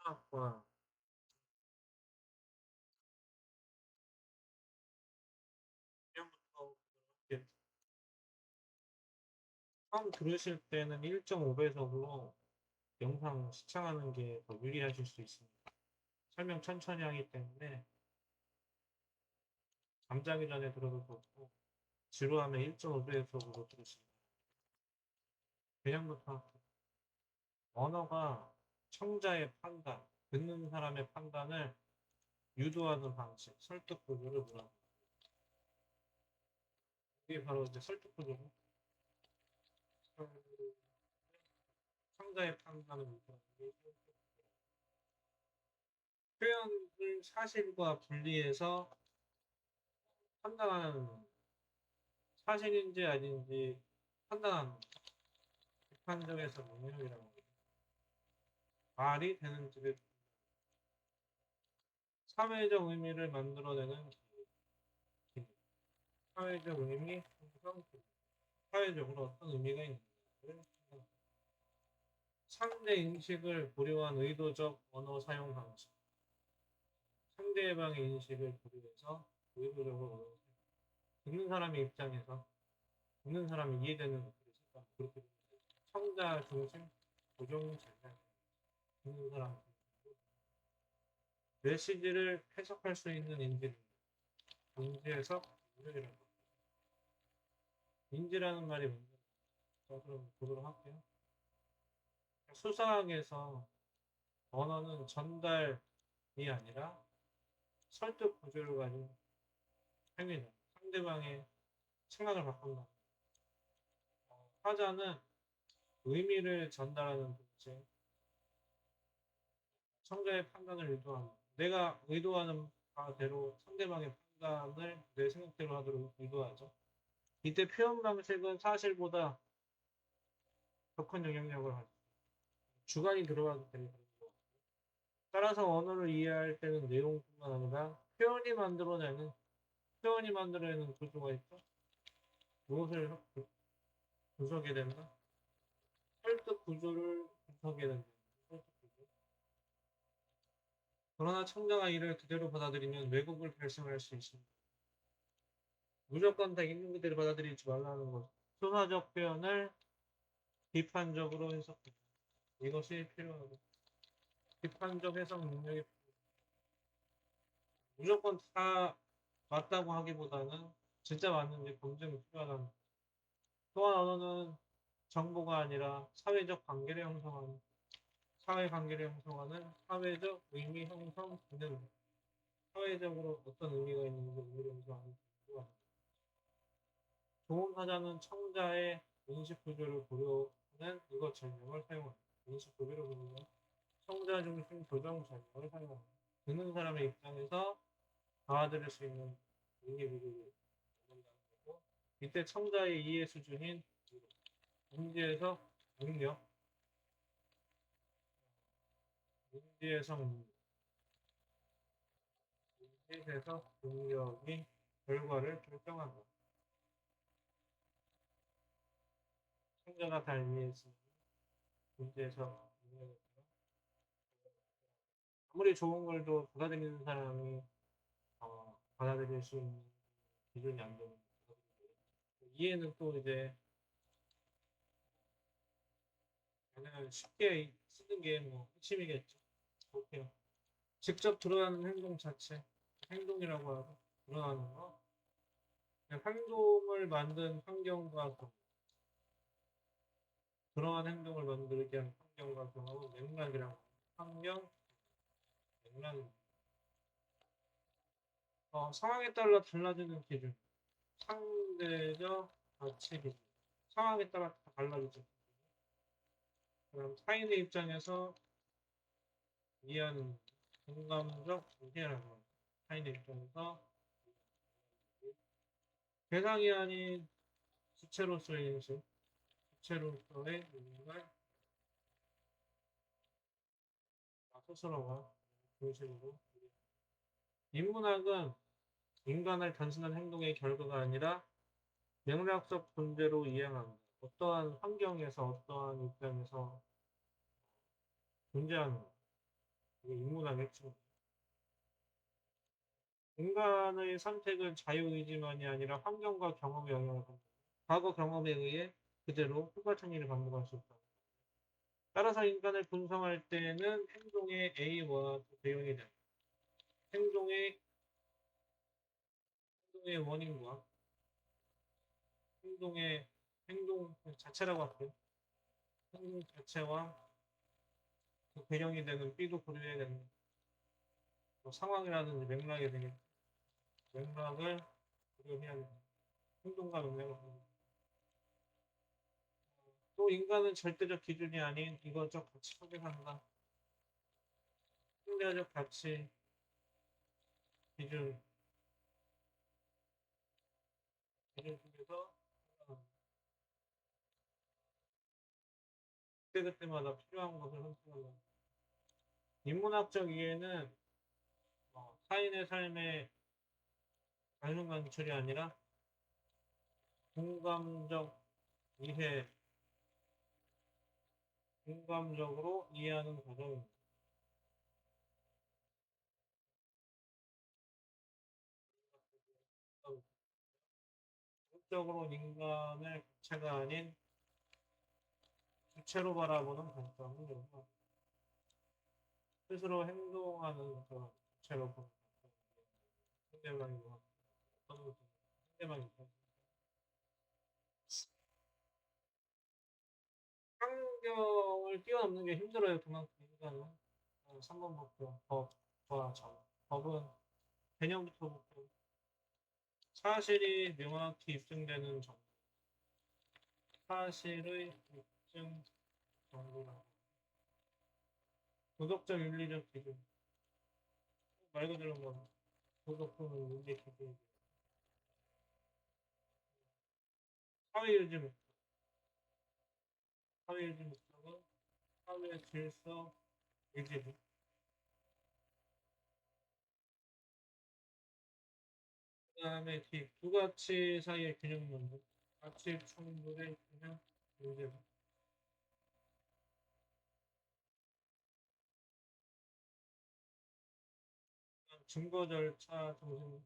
생각과 이름부터 이렇게 처음 들으실 때는 1.5배속으로 영상 시청하는 게 더 유리하실 수 있습니다. 설명 천천히 하기 때문에 잠자기 전에 들어도 좋고 지루하면 1.5배속으로 들으시면 그냥부터 할게요. 언어가 청자의 판단, 듣는 사람의 판단을 유도하는 방식, 설득 구조를 뭐라고 합니다. 이게 바로 이제 설득 구조고 청자의 판단을 유도하는 게 표현을 사실과 분리해서 판단하는 사실인지 아닌지 판단하는 비판적에서 능력이라고 합니다. 말이 되는지를 사회적 의미를 만들어내는 기능. 사회적 의미, 형성, 사회적으로 어떤 의미가 있는지를 상대 인식을 고려한 의도적 언어 사용 방식. 상대방의 인식을 고려해서 의도적으로 언어 사용. 듣는 사람의 입장에서 듣는 사람이 이해되는 것들을 쓸까 그렇게 청자 중심 고정 전략. 듣는 사람 메시지를 해석할 수 있는 인지, 인지해석 능력이라고. 인지라는 말이 뭔지 자, 그럼 보도록 할게요. 수사학에서 언어는 전달이 아니라 설득 구조를 가진 행위다. 상대방의 생각을 바꾼다. 화자는 의미를 전달하는 동시에 청자의 판단을 유도한다. 내가 의도하는 바대로 상대방의 판단을 내 생각대로 하도록 유도하죠. 이때 표현 방식은 사실보다 더 큰 영향력을 가져. 주관이 들어가도 되는 거고. 따라서 언어를 이해할 때는 내용뿐만 아니라 표현이 만들어내는 구조가 있죠. 무엇을 분석해야 된다? 설득 구조를 분석해야 된다. 설득 구조. 그러나 청자가 이를 그대로 받아들이면 왜곡을 발생할 수 있습니다. 무조건 다 있는 그대로 받아들이지 말라는 것. 소사적 표현을 비판적으로 해석한다. 이것이 필요하고 비판적 해석 능력이 무조건 다 맞다고 하기보다는 진짜 맞는지 검증이 필요하다는 것. 또한 언어는 정보가 아니라 사회 관계를 형성하는 사회적 의미 형성 기능. 사회적으로 어떤 의미가 있는지 의미를 형성하는 기능이 좋은 사자는 청자의 인식 구조를 고려하는 이것 전형을 사용합니다. 인식 구조를 고려하는 청자 중심 교정 전형을 사용합니다. 듣는 사람의 입장에서 받아들일 수 있는 의미 구조를 만든다는 거고, 이때 청자의 이해 수준인 인지에서 능력, 인지에서 능력이 결과를 결정한다. 청자가 잘 이해했으면 인지에서 능력을 아무리 좋은 걸도 받아들이는 사람이 받아들일 수 있는 기준이 안 되는 이해는 또 이제 그냥 쉽게 쓰는 게 뭐 핵심이겠죠. 볼게요. 직접 드러나는 행동 자체, 행동이라고 하고 드러나는 거. 행동을 만든 환경과 그러한 행동을 만들게 한 환경과 경험은 맥락이라고 환경, 맥락. 상황에 따라 달라지는 기준. 상대적 가치 기준. 상황에 따라 다 달라지죠. 그럼 타인의 입장에서 이해하는 공감적 이해라고 합니다. 타인의 입장에서 대상이 아닌 주체로서의 인식, 주체로서의 인식을 스스로가 중심으로 인문학은 인간을 단순한 행동의 결과가 아니라 맥락적 존재로 이해합니다. 어떠한 환경에서 어떠한 입장에서 존재하는 이게 인문학의 핵심. 인간의 선택은 자유의지만이 아니라 환경과 경험에 영향을 받는다. 과거 경험에 의해 그대로 똑같은 일을 반복할 수 있다. 따라서 인간을 분석할 때는 행동의 A와 대응이 된다. 행동의, 행동의 원인과 행동 자체라고 할게요. 행동 자체와 그 배경이 되는 B도 고려해야 된다. 뭐 상황이라든지 맥락이 되겠 맥락을 고려해야 된다. 행동과 맥락을 고려해야 된다. 또 인간은 절대적 기준이 아닌 이것저것 가치 확인한다. 상대적 가치, 기준, 기준 중에서 그때그때마다 필요한 것을 선택한다. 인문학적 이해는 타인의 삶의 단순 관철이 아니라 공감적 이해, 공감적으로 이해하는 과정입니다. 적으로 인간을 주체가 아닌 주체로 바라보는 관점을 요구합니다. 스스로 행동하는 그런 주체로 보는 상대방이 뭐 상대방이 환경을 뛰어넘는 게 힘들어요. 그만큼 인간은 3번 목표 법과 정. 법은 개념부터 보고 사실이 명확히 입증되는 정보. 사실의 입증 정보라. 도덕적 윤리적 기준. 말 그대로 뭐 도덕적 윤리 기준. 사회유지 목표. 사회유지 목표는 사회 질서 유지. 그 다음에 부가치 사이의 균형 문제. 가치 충돌의 균형 문제. 증거 절차 정신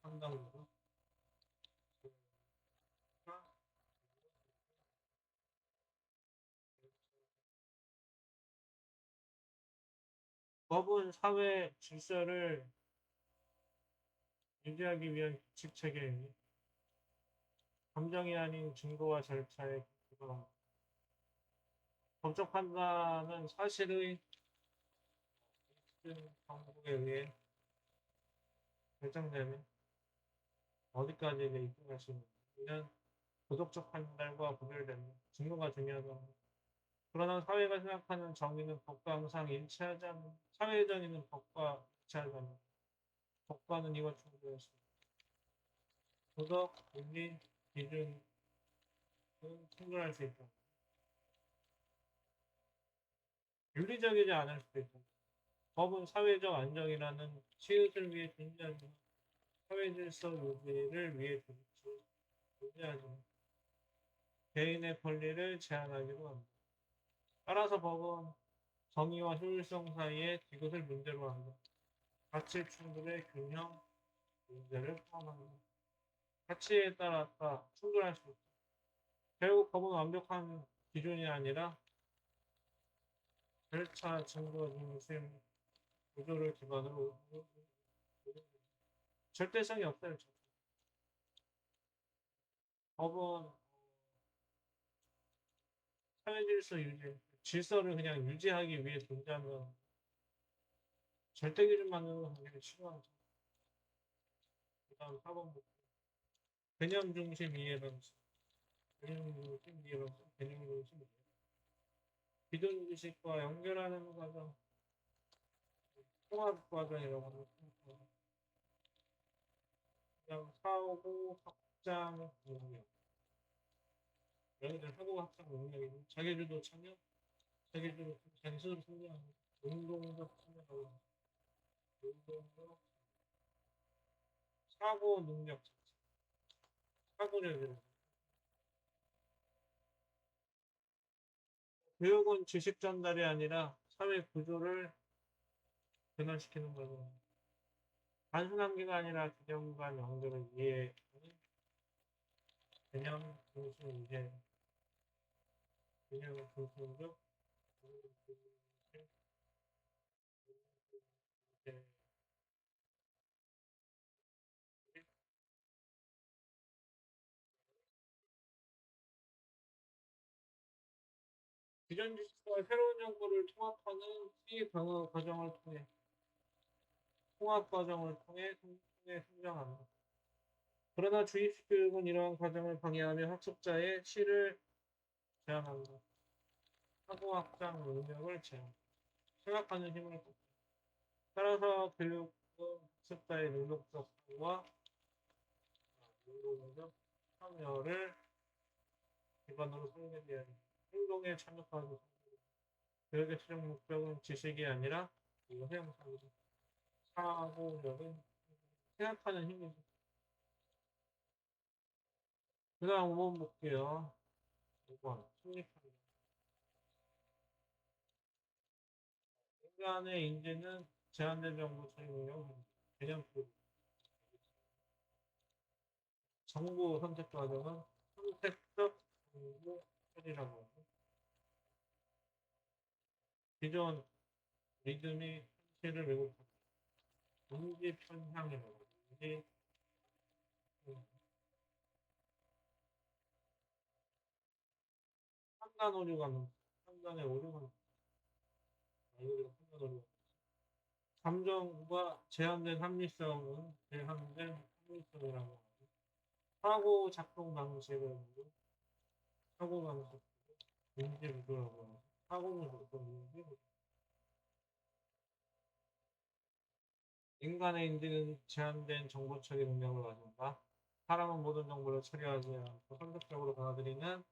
판단으로. 법은 사회 질서를 유지하기 위한 규칙 체계이니 감정이 아닌 증거와 절차에 기반합니다. 법적 판단은 사실의 입증 방법에 의해 결정되는 어디까지 입증할 수 있는 이는 도덕적 판단과 구별되는 증거가 중요하다. 그러나 사회가 생각하는 정의는 법과 항상 일치하지 않는 사회의 정의는 법과 일치하지 않는 법과는 이와 충돌했습니다. 도덕, 윤리, 기준은 충돌할 수 있다. 윤리적이지 않을 수도 있다. 법은 사회적 안정이라는 시옷을 위해 존재하지만 사회 질서 유지를 위해 존재하지만 개인의 권리를 제한하기도 합니다. 따라서 법은 정의와 효율성 사이에 이것을 문제로 한다. 가치 충돌의 균형 문제를 포함한다. 가치에 따랐다 충돌할 수 있다. 결국 법은 완벽한 기준이 아니라 절차 증거 중심 구조를 기반으로 절대성이 없어요. 법은 사회 질서 유지, 질서를 그냥 유지하기 위해 존재하는 절대 기준만으로는 굉장히 싫어하죠. 그 다음 4번 개념 중심 이해 방식. 개념 중심 이해 방식, 개념 중심 이해. 기존 지식과 연결하는 과정, 통합 과정이라고 하는 거. 그냥 사고 확장 능력. 여기들 사고 확장 능력이 자기주도 참여, 자기주도 자기 스스로 성장하는 운동적 참여라고 합니다. 운동적 사고 능력 자체, 사고력이라고. 교육은 지식 전달이 아니라 사회 구조를 변화시키는 거죠. 단순 한계가 아니라 개념과 연결을 이해하는 개념 중심 이해, 개념 중심적 기존 지식과 새로운 정보를 통합하는 C 방어 과정을 통해 통합 과정을 통해 성장한다. 그러나 주입식 교육은 이러한 과정을 방해하며 학습자의 C를 제한한다. 사고 확장 능력을 제한. 생각하는 힘을 꺾다. 따라서 교육은 학습자의 능력적 사고와 능동적 참여를 기반으로 설계되어야 한다. 행동에 참여하는 교육의 최종 목적은 지식이 아니라 형상이다. 사고력은 생각하는 힘이죠. 그 다음 5번 볼게요. 5번 심리판단. 인간의 인지는 제한된 정보 처리 능력을 가진다. 개념 표 정보 선택 과정은 선택적 정보 처리라고 하고 기존 리듬이 현실을 왜곡한다. 인지 편향이라고 하고 인지 판단 오류가 많다. 판단의 오류가 많다. 판단 오류가 감정과 제한된 합리성은 제한된 합리성이라고 하고 사고 작동 방식을 보고 사고 방식 인지 구조라고 하고 사고 구조 인지 구조 인간의 인지는 제한된 정보 처리 능력을 가진다. 사람은 모든 정보를 처리하지 않고 선택적으로 받아들이는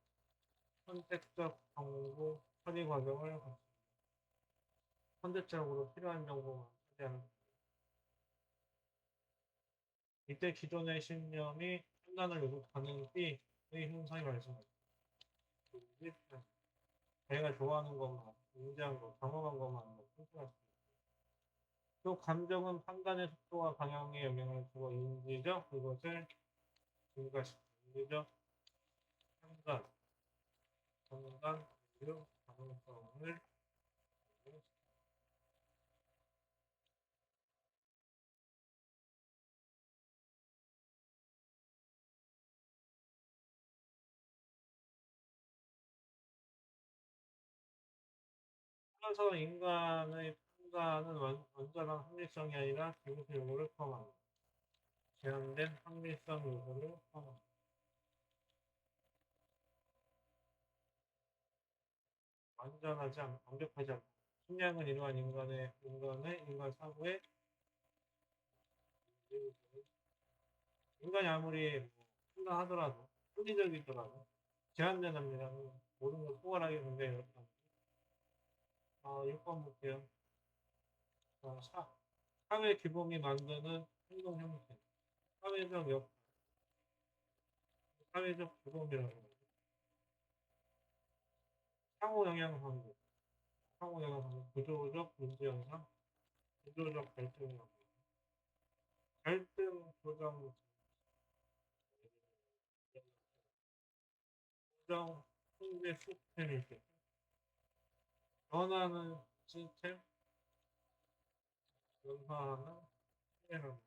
선택적 정보 처리 과정을 거친다. 선택적으로 필요한 정보만 처리하는. 이때 기존의 신념이 판단을 왜곡하는 B의 현상이 발생합니다. 자기가 좋아하는 것만, 인지한 것, 경험한 것만 선택할 수 있다. 또 감정은 판단의 속도와 방향에 영향을 주고 인지적 그것을 증가시킵니다. 인지적 판단, 판단, 그 가능성을 따라서 인간의 판단은 완전한 합리성이 아니라 기술 요구를 포함합니다. 제한된 합리성 요구를 포함합니다. 완전하지 않, 완벽하지 않다. 심리학은 이러한 인간 사고의 인간이 아무리 판단하더라도 합리적이더라도 제한된 합리라는 모든 걸 포괄하기 굉장히 어렵다. 6번 볼게요. 사회 규범이 만드는 행동 형태. 사회적 역, 사회적 규범이라고 해요. 상호 영향 관계, 상호 영향 관계, 구조적 문제 현상, 구조적 갈등이라고 해요. 갈등 조정, 조정, 통제 시스템일 때, 변화하는 시스템, 변화하는 시스템을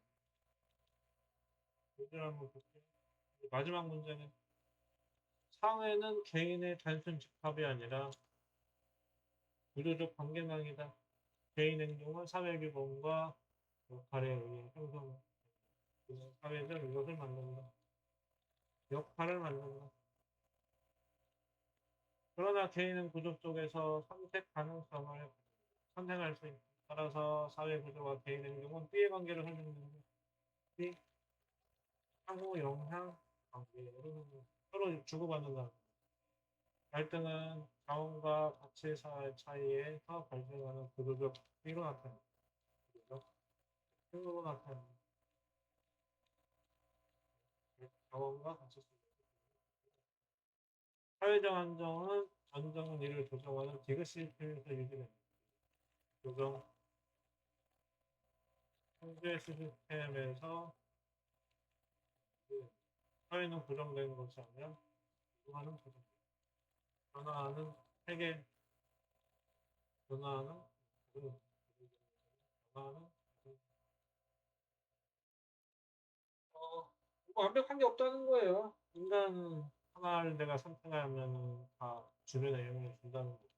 문제를 한번 볼게요. 마지막 문제는 사회는 개인의 단순 집합이 아니라 구조적 관계망이다. 개인 행동은 사회 규범과 역할에 의해 형성, 사회적 이것을 만든다. 역할을 만든다. 그러나 개인은 구조 속에서 선택 가능성을 선택할 수 있다. 따라서 사회 구조와 개인 행동은 띠의 관계를 설명합니다. 띠, 상호 영향 관계로 서로 주고받는다. 갈등은 자원과 가치 차이에서 발생하는 구조적 띠로 나타납니다. 구조적 띠로 나타납니다. 자원과 가치 차이. 사회적 안정은 이를 조정하는 디귿 시스템에서 유지됩니다. 조정, 현재 시스템에서 그 사회는 고정된 것이 아니라 이동하는 고정. 변화하는 세계, 변화하는 고정. 변화하는 고정. 뭐 완벽한 게 없다는 거예요. 인간 하나를 내가 선택하면 다 주변에 영향을 준다는 거죠.